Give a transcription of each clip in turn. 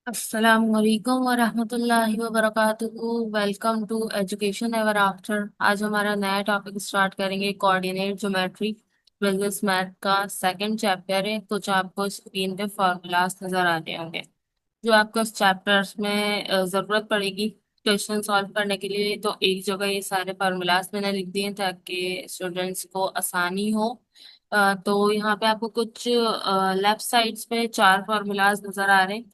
अस्सलाम वालेकुम वरहमतुल्लाहि वबरकातुहू। Welcome to education ever after. आज हमारा नया टॉपिक स्टार्ट करेंगे, कोऑर्डिनेट ज्योमेट्री बिजनेस मैथ का सेकंड चैप्टर है। कुछ आपको स्क्रीन पे फॉर्मूलाज नजर आ रहे होंगे जो आपको इस चैप्टर्स में जरूरत पड़ेगी क्वेश्चन सॉल्व करने के लिए। तो एक जगह ये सारे फार्मूलाज मैंने लिख दिए हैं ताकि स्टूडेंट्स को आसानी हो। तो यहाँ पे आपको कुछ लेफ्ट साइड्स पे चार फार्मूलाज नजर आ रहे हैं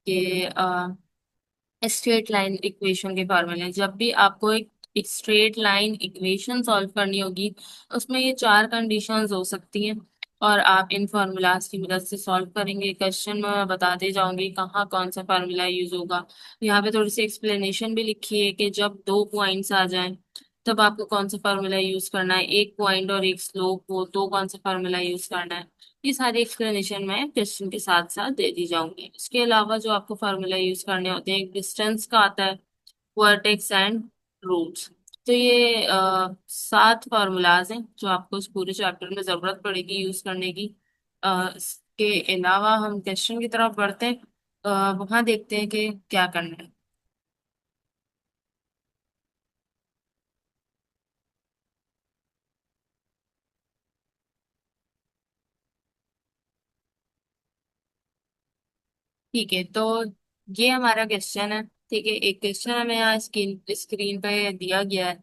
कि स्ट्रेट लाइन इक्वेशन के फॉर्मूले। जब भी आपको एक स्ट्रेट लाइन इक्वेशन सॉल्व करनी होगी उसमें ये चार कंडीशंस हो सकती हैं और आप इन फार्मूलाज की मदद से सॉल्व करेंगे। क्वेश्चन में मैं बताते जाऊंगी कहाँ कौन सा फार्मूला यूज होगा। यहाँ पे थोड़ी सी एक्सप्लेनेशन भी लिखी है कि जब दो पॉइंट्स आ जाएं तब आपको कौन सा फार्मूला यूज करना है, एक पॉइंट और एक स्लोप हो तो कौन सा फार्मूला यूज करना है। ये सारी एक्सप्लेनेशन मैं क्वेश्चन के साथ साथ दे दी जाऊंगी। इसके अलावा जो आपको फार्मूला यूज करने होते हैं, एक डिस्टेंस का आता है, वर्टेक्स एंड रूट्स। तो ये सात फार्मूलाज हैं जो आपको इस पूरे चैप्टर में जरूरत पड़ेगी यूज करने की। इसके अलावा हम क्वेश्चन की तरफ बढ़ते हैं, वहां देखते हैं कि क्या करना है। ठीक है, तो ये हमारा क्वेश्चन है। ठीक है, एक क्वेश्चन हमें यहाँ स्क्रीन स्क्रीन पे दिया गया है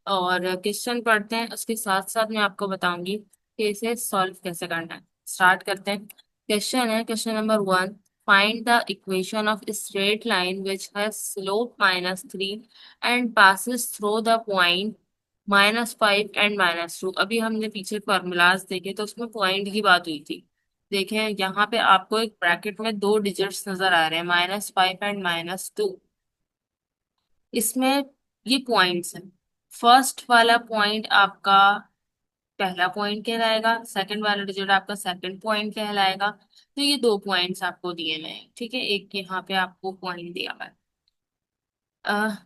और क्वेश्चन पढ़ते हैं, उसके साथ साथ मैं आपको बताऊंगी कि इसे सॉल्व कैसे करना है। स्टार्ट करते हैं। क्वेश्चन है, question number one. Find the equation of straight line which has slope -3 and passes through the point -5 and -2। अभी हमने पीछे फॉर्मूलाज देखे तो उसमें पॉइंट की बात हुई थी। देखें यहाँ पे आपको एक ब्रैकेट में दो डिजिट्स नजर आ रहे हैं, -5 एंड -2। इसमें ये पॉइंट्स हैं। फर्स्ट वाला पॉइंट आपका पहला पॉइंट कहलाएगा, सेकंड वाला डिजिट आपका सेकंड पॉइंट कहलाएगा। तो ये दो पॉइंट्स आपको दिए हुए हैं। ठीक है, एक यहाँ पे आपको पॉइंट दिया हुआ है। अह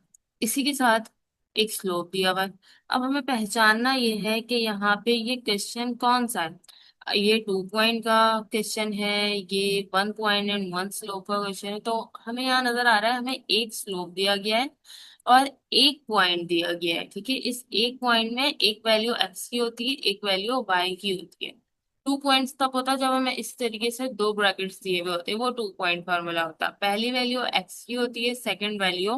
इसी के साथ एक स्लोप दिया हुआ है। अब हमें पहचानना ये है कि यहाँ पे ये क्वेश्चन कौन सा है। ये 2 पॉइंट का क्वेश्चन है, ये 1 पॉइंट एंड 1 स्लोप का क्वेश्चन है। तो हमें यहाँ नजर आ रहा है हमें एक स्लोप दिया गया है और एक पॉइंट दिया गया है। ठीक है, इस एक पॉइंट में एक वैल्यू एक्स की होती है, एक वैल्यू वाई की होती है। 2 पॉइंट्स तब होता है जब हमें इस तरीके से दो ब्रैकेट्स दिए हुए होते हैं, वो 2 पॉइंट फार्मूला होता है। पहली वैल्यू एक्स की होती है, सेकंड वैल्यू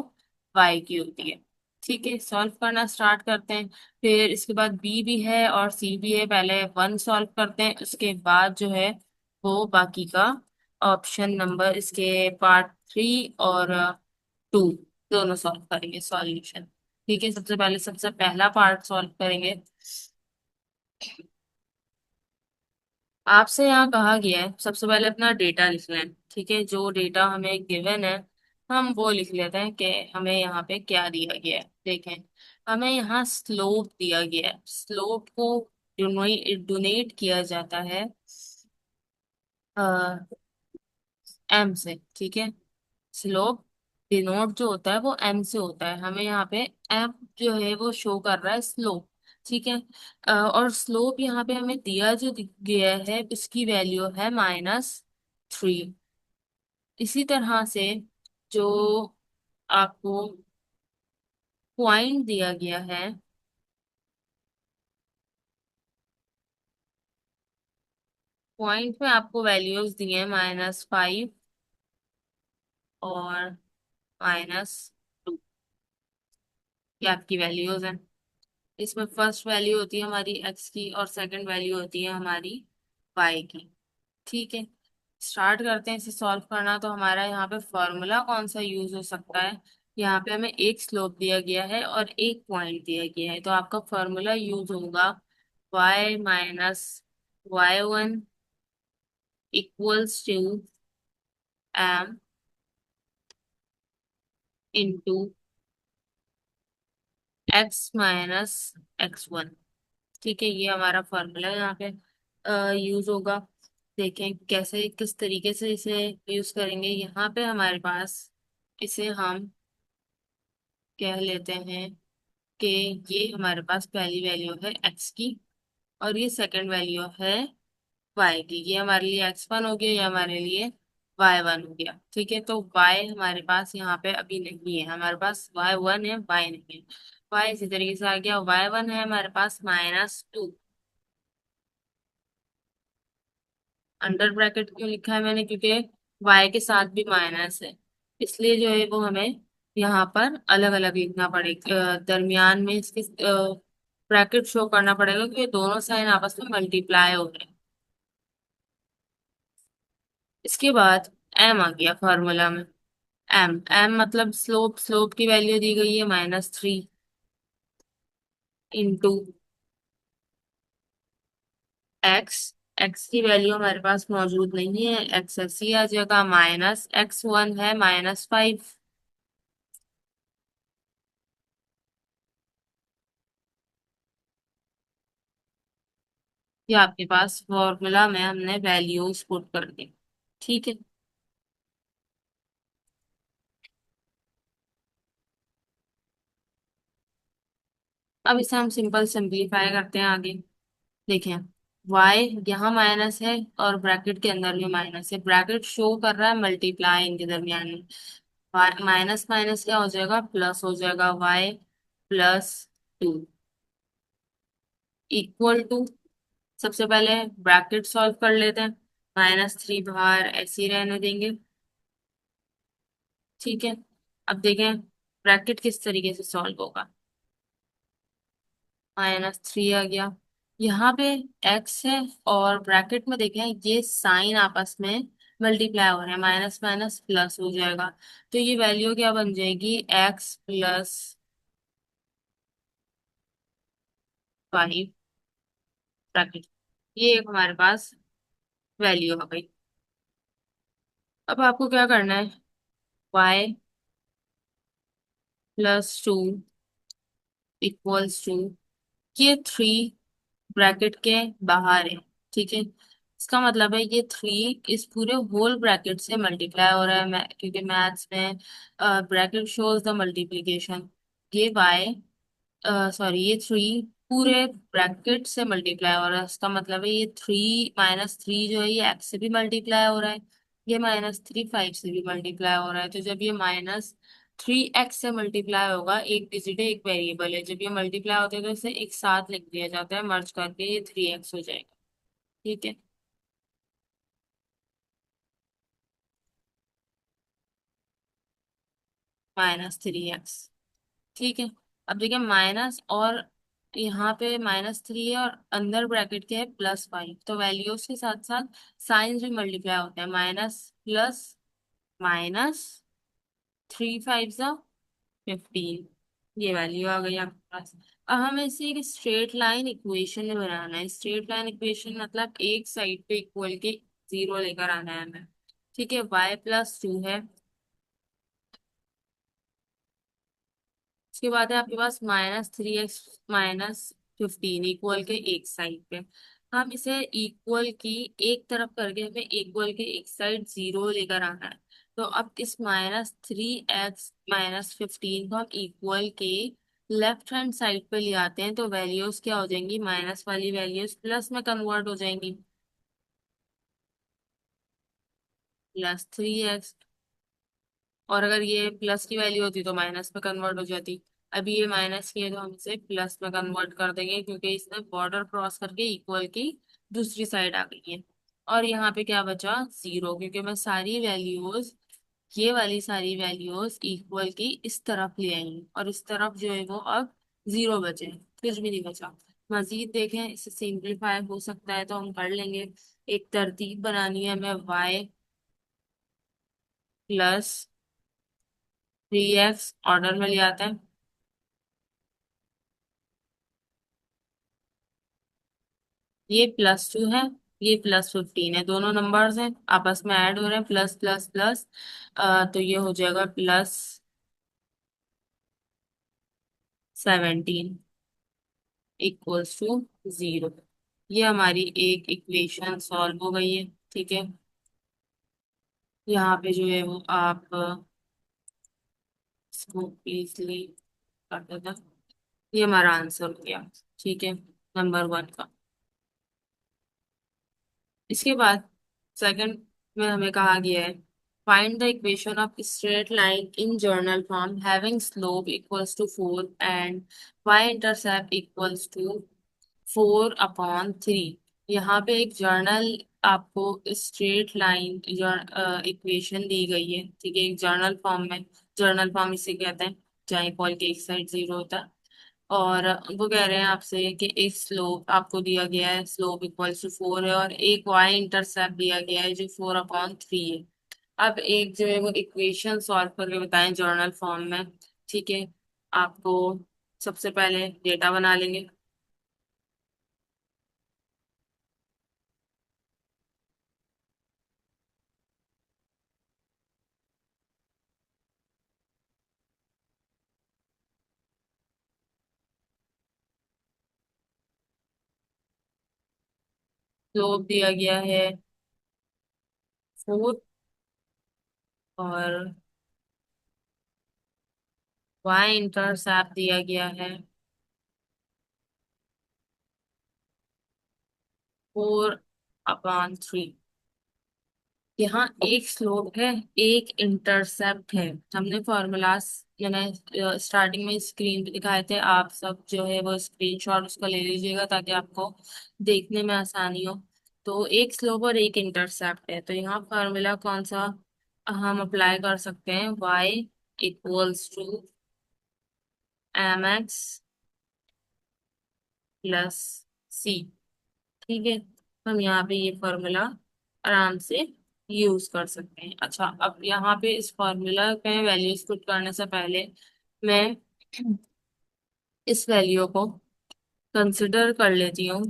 वाई की होती है। ठीक है, सॉल्व करना स्टार्ट करते हैं। फिर इसके बाद बी भी है और सी भी है। पहले वन सॉल्व करते हैं, उसके बाद जो है वो बाकी का ऑप्शन नंबर इसके पार्ट थ्री और टू दोनों सॉल्व करेंगे सॉल्यूशन। ठीक है, सबसे पहले सबसे पहला पार्ट सॉल्व करेंगे। आपसे यहाँ कहा गया है सबसे पहले अपना डेटा लिख लें। ठीक है, जो डेटा हमें गिवन है हम वो लिख लेते हैं कि हमें यहाँ पे क्या दिया गया है। देखें, हमें यहाँ स्लोप दिया गया है। स्लोप को डोनेट किया जाता है एम से। ठीक है, स्लोप डिनोट जो होता है वो एम से होता है। हमें यहाँ पे एम जो है वो शो कर रहा है स्लोप। ठीक है, और स्लोप यहाँ पे हमें दिया जो गया है उसकी वैल्यू है -3। इसी तरह से जो आपको पॉइंट दिया गया है, पॉइंट में आपको वैल्यूज दिए हैं -5 और -2। ये आपकी वैल्यूज हैं। इसमें फर्स्ट वैल्यू होती है हमारी एक्स की और सेकंड वैल्यू होती है हमारी वाई की। ठीक है, स्टार्ट करते हैं इसे सॉल्व करना। तो हमारा यहाँ पे फॉर्मूला कौन सा यूज हो सकता है। यहाँ पे हमें एक स्लोप दिया गया है और एक पॉइंट दिया गया है, तो आपका फॉर्मूला यूज होगा y - y1 equals to m into x - x1। ठीक है, ये हमारा फॉर्मूला यहाँ पे यूज होगा। देखें कैसे किस तरीके से इसे यूज करेंगे। यहाँ पे हमारे पास इसे हम कह लेते हैं कि ये हमारे पास पहली वैल्यू है एक्स की और ये सेकंड वैल्यू है वाई की। ये हमारे लिए x1 हो गया, ये हमारे लिए y1 हो गया। ठीक है, तो y हमारे पास यहाँ पे अभी नहीं है, हमारे पास y1 है, y नहीं है। y इसी तरीके से आ गया, y1 है हमारे पास -2। अंडर ब्रैकेट क्यों लिखा है मैंने, क्योंकि y के साथ भी माइनस है, इसलिए जो है वो हमें यहाँ पर अलग अलग लिखना पड़ेगा, दरमियान में इसके ब्रैकेट शो करना पड़ेगा, क्योंकि दोनों साइन आपस में मल्टीप्लाई हो रहे हैं। इसके बाद m आ गया फॉर्मूला में। m मतलब स्लोप, स्लोप की वैल्यू दी गई है -3 इंटू x। x की वैल्यू हमारे पास मौजूद नहीं है, x ऐसी आ जाएगा, -x1 है -5। ये आपके पास फॉर्मूला में हमने वैल्यूज पुट कर दी। ठीक है, अब इसे हम सिंपल सिंपलीफाई करते हैं आगे। देखें, y यहाँ माइनस है और ब्रैकेट के अंदर भी माइनस है, ब्रैकेट शो कर रहा है मल्टीप्लाई इनके दरमियान में। माइनस माइनस क्या हो जाएगा, प्लस हो जाएगा, y+2 इक्वल टू, सबसे पहले ब्रैकेट सॉल्व कर लेते हैं। -3 बाहर ऐसे ही रहने देंगे। ठीक है, अब देखें ब्रैकेट किस तरीके से सॉल्व होगा। -3 आ गया, यहाँ पे x है, और ब्रैकेट में देखें ये साइन आपस में मल्टीप्लाई हो रहे हैं, माइनस माइनस प्लस हो जाएगा। तो ये वैल्यू क्या बन जाएगी, x+5 ब्रैकेट। ये एक हमारे पास वैल्यू आ गई। अब आपको क्या करना है, y+2 इक्वल्स टू, ये 3 ब्रैकेट के बाहर है। ठीक है, इसका मतलब है ये 3 इस पूरे होल ब्रैकेट से मल्टीप्लाई हो रहा है, क्योंकि मैथ्स में ब्रैकेट शोज द मल्टीप्लीकेशन। ये y, सॉरी ये 3 पूरे ब्रैकेट से मल्टीप्लाई हो रहा है, इसका मतलब है ये 3 -3 जो है ये x से भी मल्टीप्लाई हो रहा है, ये -3 5 से भी मल्टीप्लाई हो रहा है। तो जब ये -3x से मल्टीप्लाई होगा, एक डिजिट है एक वेरिएबल है, जब ये मल्टीप्लाई होते हैं तो इसे एक साथ लिख दिया जाता है, मर्ज करके ये 3x हो जाएगा। ठीक है, -3x। ठीक है, अब देखिए माइनस, और यहाँ पे -3 है और अंदर ब्रैकेट के है +5, तो वैल्यूज के साथ साथ साइंस भी मल्टीप्लाई होते हैं, माइनस प्लस माइनस, 3 5 15, ये वैल्यू आ गई आपके पास। अब हमें इसे एक स्ट्रेट लाइन इक्वेशन में बनाना है। स्ट्रेट लाइन इक्वेशन मतलब एक साइड पे इक्वल के 0 लेकर आना है हमें। ठीक है, y+2 है, उसके बाद है आपके पास -3x−15 इक्वल के एक साइड पे। हम इसे इक्वल की एक तरफ करके हमें इक्वल के एक साइड 0 लेकर आना है। तो अब इस -3x−15 को हम इक्वल के लेफ्ट हैंड साइड पे ले आते हैं, तो वैल्यूज क्या हो जाएंगी, माइनस वाली वैल्यूज प्लस में कन्वर्ट हो जाएंगी, +3x। और अगर ये प्लस की वैल्यू होती तो माइनस में कन्वर्ट हो जाती। अभी ये माइनस की है तो हम इसे प्लस में कन्वर्ट कर देंगे, क्योंकि इसने बॉर्डर क्रॉस करके इक्वल की दूसरी साइड आ गई है। और यहाँ पे क्या बचा, 0, क्योंकि मैं सारी वैल्यूज, ये वाली सारी वैल्यूज इक्वल की इस तरफ ले आई, और इस तरफ जो है वो अब 0 बचे, कुछ भी नहीं बचा। मजीद देखें, इसे सिंपलीफाई हो सकता है तो हम कर लेंगे। एक तरतीब बनानी है हमें, y+3x ऑर्डर में ले आते हैं। ये +2 है, ये +15 है, दोनों नंबर्स हैं आपस में ऐड हो रहे हैं, प्लस प्लस प्लस, तो ये हो जाएगा +17 इक्वल्स टू 0। ये हमारी एक इक्वेशन सॉल्व हो गई है। ठीक है, यहाँ पे जो है वो आप इसको इजली कर देना। ये हमारा आंसर हो गया। ठीक है, नंबर 1 का। इसके बाद सेकंड में हमें कहा गया है Find the equation of straight line in journal form having slope equals to 4 and y-intercept equals to 4/3। यहाँ पे एक जर्नल आपको स्ट्रेट लाइन इक्वेशन दी गई है, ठीक है, एक जर्नल फॉर्म में। जर्नल फॉर्म इसे कहते हैं जहाँ इक्वल के एक साइड जीरो होता है। और वो कह रहे हैं आपसे कि एक स्लोप आपको दिया गया है, स्लोप इक्वल्स टू 4 है, और एक वाई इंटरसेप्ट दिया गया है जो 4/3 है। अब एक जो है वो इक्वेशन सॉल्व करके बताएं जर्नल फॉर्म में, ठीक है। आपको सबसे पहले डेटा बना लेंगे। स्लोप दिया गया है 4 और वाई इंटरसेप्ट दिया गया है 4/3। यहाँ एक स्लोप है, एक इंटरसेप्ट है। हमने फॉर्मूलाज मैंने स्टार्टिंग में स्क्रीन पे दिखाए थे, आप सब जो है वो स्क्रीनशॉट उसका ले लीजिएगा ताकि आपको देखने में आसानी हो। तो एक स्लोप और एक इंटरसेप्ट है, तो यहाँ फॉर्मूला कौन सा हम अप्लाई कर सकते हैं? y equals to mx plus c, ठीक है। हम यहाँ पे ये फॉर्मूला आराम से यूज कर सकते हैं। अच्छा, अब यहाँ पे इस फॉर्मूला में वैल्यूज पुट करने से पहले मैं इस वैल्यू को कंसिडर कर लेती हूँ।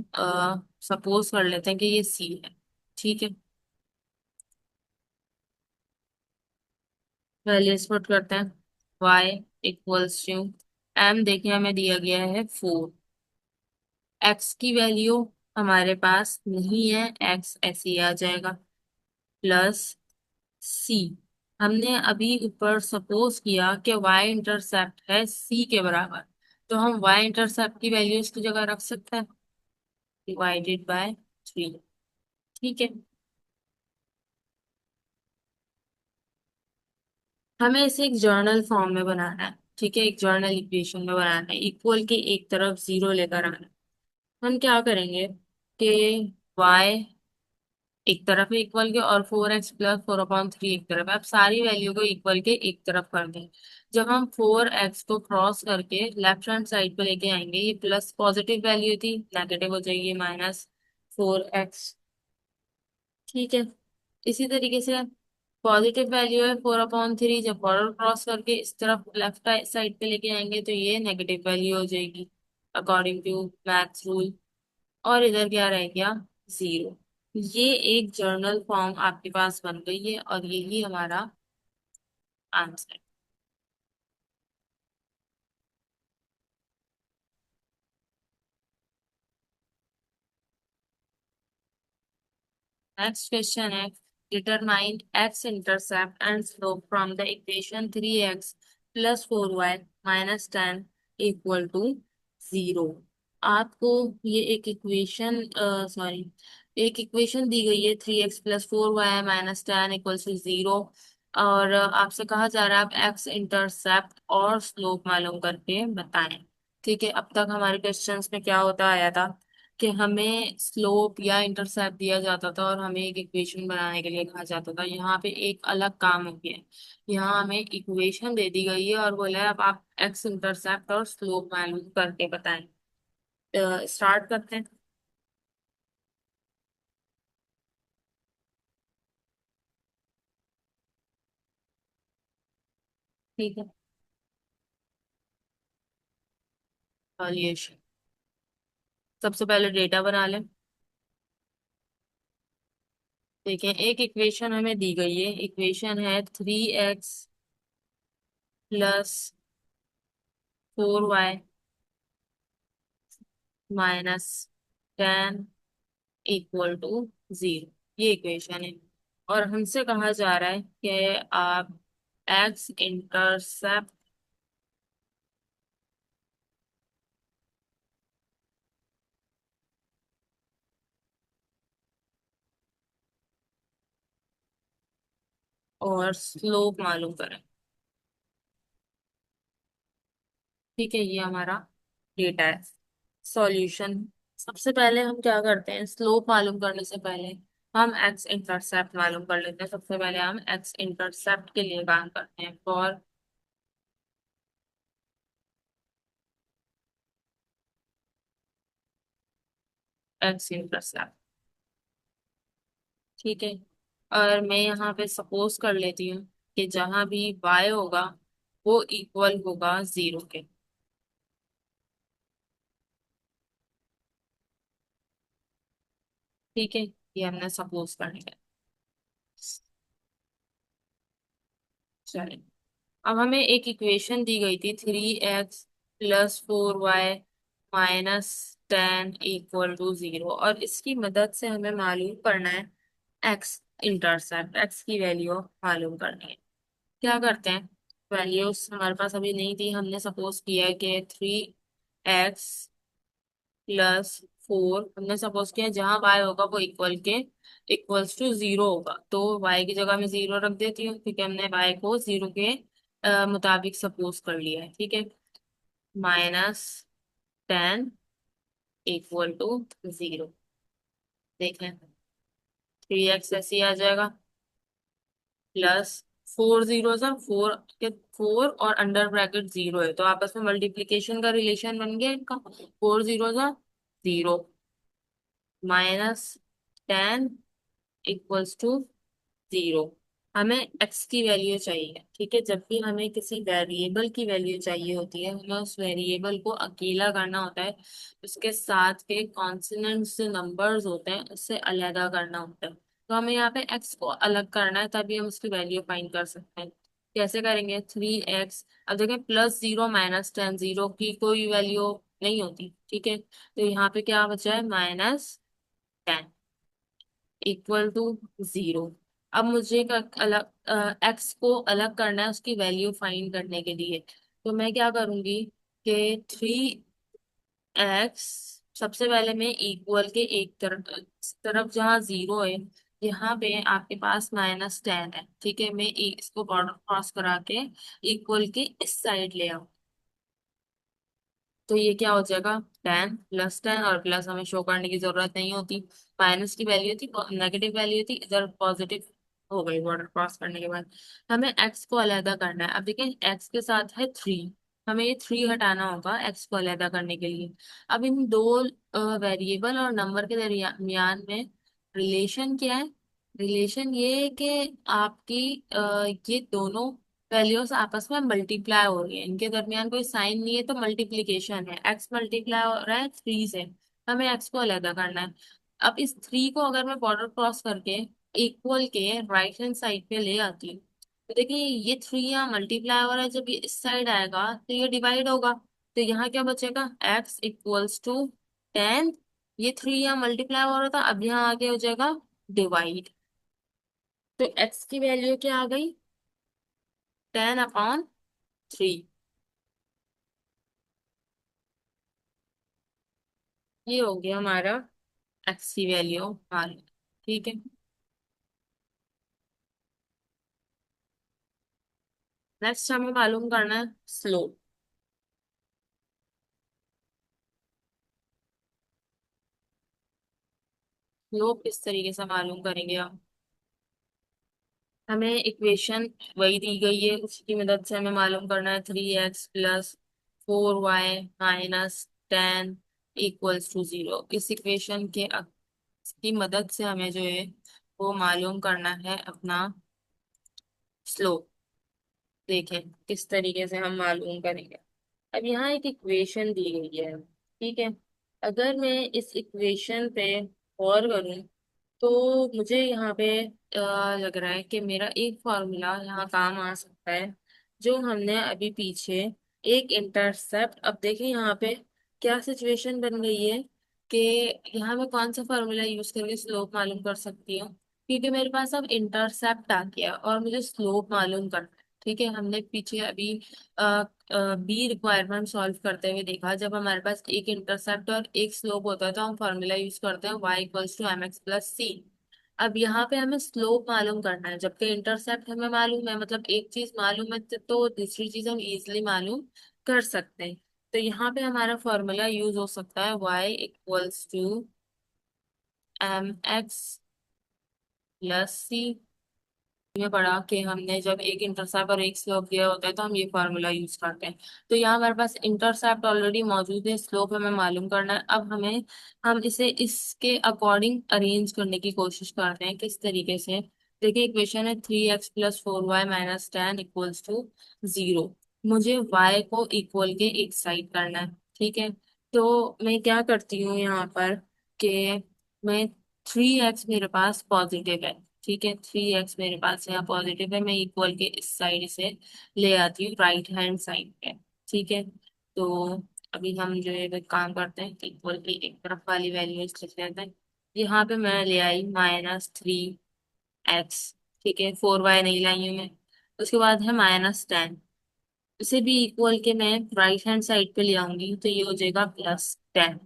सपोज कर लेते हैं कि ये सी है, ठीक है। वैल्यूज पुट करते हैं। y इक्वल्स टू m, देखिए हमें दिया गया है 4। x की वैल्यू हमारे पास नहीं है, x ऐसे ही आ जाएगा, प्लस सी। हमने अभी ऊपर सपोज किया कि y इंटरसेप्ट है c के बराबर, तो हम y इंटरसेप्ट की वैल्यू इसकी जगह रख सकते हैं, डिवाइडेड बाय 3, ठीक है। हमें इसे एक जर्नल फॉर्म में बनाना है, ठीक है, एक जर्नल इक्वेशन में बनाना है। इक्वल के एक तरफ जीरो लेकर आना है। हम क्या करेंगे कि y एक तरफ है इक्वल के, और 4x+4/3 एक तरफ है। अब सारी वैल्यू को इक्वल के एक तरफ कर दें। जब हम 4x को क्रॉस करके लेफ्ट हैंड साइड पे लेके आएंगे, ये प्लस पॉजिटिव वैल्यू थी, नेगेटिव हो जाएगी -4x, ठीक है। इसी तरीके से पॉजिटिव वैल्यू है 4/3, जब बॉर्डर क्रॉस करके इस तरफ लेफ्ट साइड पे लेके आएंगे तो ये नेगेटिव वैल्यू हो जाएगी अकॉर्डिंग टू मैथ्स रूल। और इधर क्या रह गया? जीरो। ये एक जर्नल फॉर्म आपके पास बन गई है और यही हमारा आंसर। नेक्स्ट क्वेश्चन है, determine x intercept and slope from the equation 3x+4y -10 equal to 0। आपको ये एक इक्वेशन सॉरी एक इक्वेशन दी गई है, 3x+4y -10 इक्वल टू 0। और आपसे कहा जा रहा है आप एक्स इंटरसेप्ट और स्लोप मालूम करके बताएं। ठीक है, अब तक हमारे क्वेश्चंस में क्या होता आया था कि हमें स्लोप या इंटरसेप्ट दिया जाता था और हमें एक इक्वेशन बनाने के लिए कहा जाता था। यहाँ पे एक अलग काम हो गया है। यहाँ हमें इक्वेशन दे दी गई है और बोला है अब आप एक्स इंटरसेप्ट और स्लोप मालूम करके बताएं। स्टार्ट करते हैं। ठीक है, सॉल्यूशन। सबसे पहले डेटा बना लें। देखिए एक इक्वेशन हमें दी गई है, इक्वेशन है 3x+4y -10 इक्वल टू 0। ये इक्वेशन है और हमसे कहा जा रहा है कि आप एक्स इंटरसेप्ट और स्लोप मालूम करें। ठीक है, ये हमारा डेटा है। सॉल्यूशन। सबसे पहले हम क्या करते हैं, स्लोप मालूम करने से पहले हम एक्स इंटरसेप्ट मालूम कर लेते हैं। सबसे पहले हम एक्स इंटरसेप्ट के लिए काम करते हैं, फॉर एक्स इंटरसेप्ट। ठीक है, और मैं यहाँ पे सपोज कर लेती हूँ कि जहां भी y होगा वो इक्वल होगा 0 के। ठीक है, ये हमने सपोज कर लिया। चलिए, अब हमें एक इक्वेशन दी गई थी, 3x + 4y -10 = 0, और इसकी मदद से हमें मालूम करना है एक्स इंटरसेप्ट, एक्स की वैल्यू मालूम करनी है। क्या करते हैं, वैल्यूज हमारे पास अभी नहीं थी, हमने सपोज किया है कि 3x + 4, हमने सपोज किया जहां y होगा वो इक्वल्स टू 0 होगा, तो y की जगह मैं 0 रख देती हूँ क्योंकि हमने y को 0 के मुताबिक सपोज कर लिया है। ठीक है, -10 = 0। देखें, 3x ऐसे ही आ जाएगा, प्लस 4 0 के 4 और अंडर ब्रैकेट 0 है, तो आपस में मल्टीप्लीकेशन का रिलेशन बन गया इनका। 4 0 0, -10 = 0। हमें एक्स की वैल्यू चाहिए। ठीक है, जब भी हमें किसी वेरिएबल की वैल्यू चाहिए होती है, हमें उस वेरिएबल को अकेला करना होता है, उसके साथ के कॉन्सोनेंट्स जो नंबर्स होते हैं उससे अलहदा करना होता है। तो हमें यहाँ पे एक्स को अलग करना है, तभी हम उसकी वैल्यू फाइंड कर सकते हैं। कैसे करेंगे, 3x, अब देखें +0 -10, 0 की कोई वैल्यू नहीं होती। ठीक है, तो यहाँ पे क्या बचा है, -10 = 0। अब मुझे एक अलग एक्स को अलग करना है उसकी वैल्यू फाइंड करने के लिए, तो मैं क्या करूंगी कि 3x, सबसे पहले मैं इक्वल के एक तरफ जहाँ 0 है, यहाँ पे आपके पास -10 है। ठीक है, मैं इसको बॉर्डर क्रॉस करा के इक्वल के इस साइड ले आऊँ, तो ये क्या हो जाएगा, 10 + 10, और प्लस हमें शो करने की जरूरत नहीं होती। माइनस की वैल्यू थी, नेगेटिव वैल्यू थी, इधर पॉजिटिव हो गई बॉर्डर क्रॉस करने के बाद। हमें एक्स को अलहदा करना है। अब देखिए, एक्स के साथ है 3, हमें ये 3 हटाना होगा एक्स को अलहदा करने के लिए। अब इन दो वेरिएबल और नंबर के दरमियान में रिलेशन क्या है, रिलेशन ये है कि आपकी ये दोनों वैल्यूज आपस में मल्टीप्लाई हो रही है, इनके दरमियान कोई साइन नहीं है, तो मल्टीप्लीकेशन है, एक्स मल्टीप्लाई हो रहा है 3 से, हमें एक्स को अलग करना है। अब इस 3 को अगर मैं बॉर्डर क्रॉस करके इक्वल के राइट हैंड साइड पे ले आती हूँ, तो देखिए ये 3 यहाँ मल्टीप्लाई हो रहा है, जब ये इस साइड आएगा तो ये डिवाइड होगा, तो यहाँ क्या बचेगा, x = 10। ये 3 यहाँ मल्टीप्लाई हो रहा था, अब यहाँ आगे हो जाएगा डिवाइड, तो x की वैल्यू क्या आ गई, 10/3। ये हो गया हमारा एक्स की वैल्यू मालूम। ठीक है, नेक्स्ट हमें मालूम करना है स्लोप। स्लोप किस तरीके से मालूम करेंगे हम, हमें इक्वेशन वही दी गई है, उसी की मदद से हमें मालूम करना है, 3x + 4y -10 = 0। इस इक्वेशन के की मदद से हमें जो है वो मालूम करना है अपना स्लोप। देखें किस तरीके से हम मालूम करेंगे। अब यहाँ एक इक्वेशन दी गई है। ठीक है, अगर मैं इस इक्वेशन पे गौर करूँ तो मुझे यहाँ पे लग रहा है कि मेरा एक फॉर्मूला यहाँ काम आ सकता है, जो हमने अभी पीछे एक इंटरसेप्ट। अब देखिए यहाँ पे क्या सिचुएशन बन गई है कि यहाँ मैं कौन सा फॉर्मूला यूज करके स्लोप मालूम कर सकती हूँ, क्योंकि मेरे पास अब इंटरसेप्ट आ गया और मुझे स्लोप मालूम करना है। ठीक है, हमने पीछे अभी बी रिक्वायरमेंट सॉल्व करते हुए देखा, जब हमारे पास एक इंटरसेप्ट और एक स्लोप होता है तो हम फॉर्मूला यूज करते हैं y = mx + c। अब यहाँ पे हमें स्लोप मालूम करना है, जबकि इंटरसेप्ट हमें मालूम है, मतलब एक चीज मालूम है तो दूसरी चीज हम इजिली मालूम कर सकते हैं। तो यहाँ पे हमारा फॉर्मूला यूज हो सकता है y=mx प्लस सी। ये पढ़ा कि हमने जब एक इंटरसेप्ट और एक स्लोप दिया होता है तो हम ये फार्मूला यूज करते हैं। तो यहाँ हमारे पास इंटरसेप्ट ऑलरेडी मौजूद है, स्लोप हमें मालूम करना है। अब हम इसे इसके अकॉर्डिंग अरेंज करने की कोशिश करते हैं। किस तरीके से? देखिए, इक्वेशन है 3x + 4y - 10 = 0। मुझे y को इक्वल के एक साइड करना है, ठीक है। तो मैं क्या करती हूँ यहाँ पर कि मैं 3x मेरे पास पॉजिटिव है, ठीक है। 3x मेरे पास यहाँ पॉजिटिव है, मैं इक्वल के इस साइड से ले आती हूँ राइट हैंड साइड पे, ठीक है। तो अभी हम जो है वो काम करते हैं, इक्वल की एक तरफ वाली वैल्यूज लिख लेते हैं। यहाँ पे मैं ले आई -3x, ठीक है। 4y नहीं लाई हूँ मैं। उसके बाद है -10, इसे भी इक्वल के मैं राइट हैंड साइड पे ले आऊंगी तो ये हो जाएगा +10,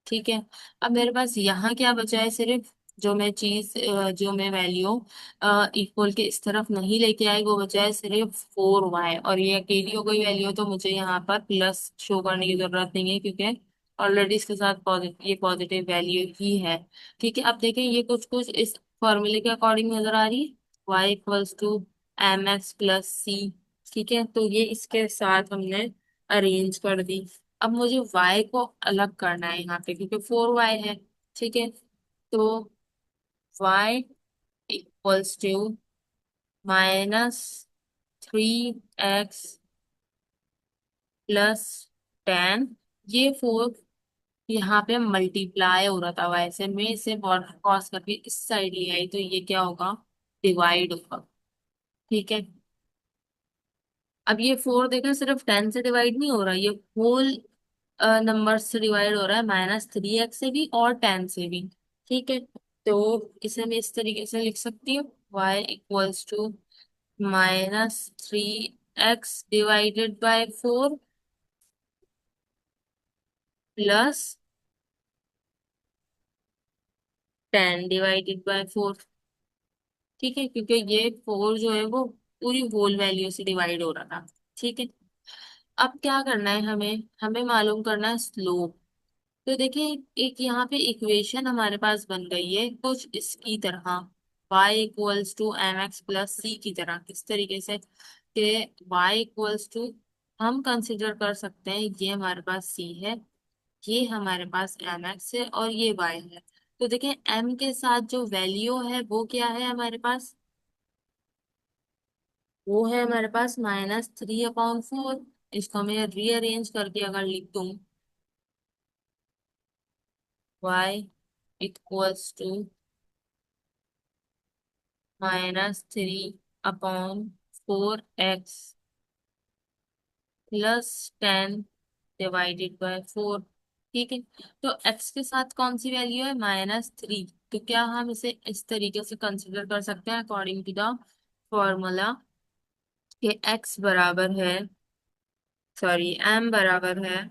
ठीक है। अब मेरे पास यहाँ क्या बचा है? सिर्फ जो मैं वैल्यू इक्वल के इस तरफ नहीं लेके आई, वो बचा है सिर्फ 4y, और ये अकेली हो गई वैल्यू, तो मुझे यहाँ पर प्लस शो करने की जरूरत नहीं है क्योंकि ऑलरेडी इसके साथ ये पॉजिटिव वैल्यू ही है, ठीक है। अब देखें, ये कुछ कुछ इस फॉर्मूले के अकॉर्डिंग नजर आ रही है। y=mx + c, ठीक है। तो ये इसके साथ हमने अरेंज कर दी। अब मुझे y को अलग करना है यहाँ पे क्योंकि 4y है, ठीक है। तो y=3x + 10, ये 4 यहाँ पे मल्टीप्लाई हो रहा था y से, मैं इसे बॉर्डर क्रॉस करके इस साइड ले आई तो ये क्या होगा? डिवाइड होगा, ठीक है। अब ये 4 देखा, सिर्फ 10 से डिवाइड नहीं हो रहा, ये होल नंबर से डिवाइड हो रहा है, -3x से भी और 10 से भी, ठीक है। तो इसे मैं इस तरीके से लिख सकती हूँ, y=-3x/4 +10/4, ठीक है, क्योंकि ये 4 जो है वो पूरी होल वैल्यू से डिवाइड हो रहा था, ठीक है। अब क्या करना है? हमें हमें मालूम करना है स्लोप। तो देखिए, एक यहाँ पे इक्वेशन हमारे पास बन गई है कुछ इसकी तरह, y=mx + c की तरह। किस तरीके से? कि y हम कंसिडर कर सकते हैं, ये हमारे पास c है, ये हमारे पास mx है और ये y है। तो देखिए, m के साथ जो वैल्यू है वो क्या है हमारे पास? वो है हमारे पास -3/4। इसको मैं रीअरेंज करके अगर लिख दूं, y=-3/4x +10/4, ठीक है। तो x के साथ कौन सी वैल्यू है? -3। तो क्या हम इसे इस तरीके से कंसिडर कर सकते हैं अकॉर्डिंग टू द फॉर्मूला कि x बराबर है, सॉरी, m बराबर है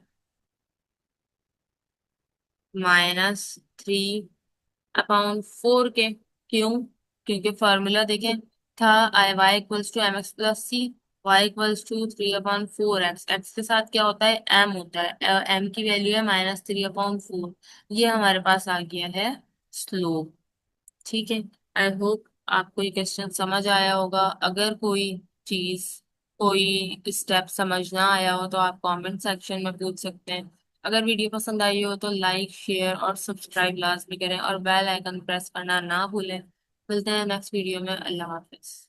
-3/4 के। क्यों? क्योंकि फॉर्मूला देखें था, y=mx + c, y=3/4x। x के साथ क्या होता है? m होता है, m की वैल्यू है -3/4। ये हमारे पास आ गया है स्लोप, ठीक है। आई होप आपको ये क्वेश्चन समझ आया होगा। अगर चीज कोई स्टेप समझ ना आया हो तो आप कमेंट सेक्शन में पूछ सकते हैं। अगर वीडियो पसंद आई हो तो लाइक, शेयर और सब्सक्राइब लाजमी करें और बेल आइकन प्रेस करना ना भूलें। मिलते हैं नेक्स्ट वीडियो में। अल्लाह हाफिज।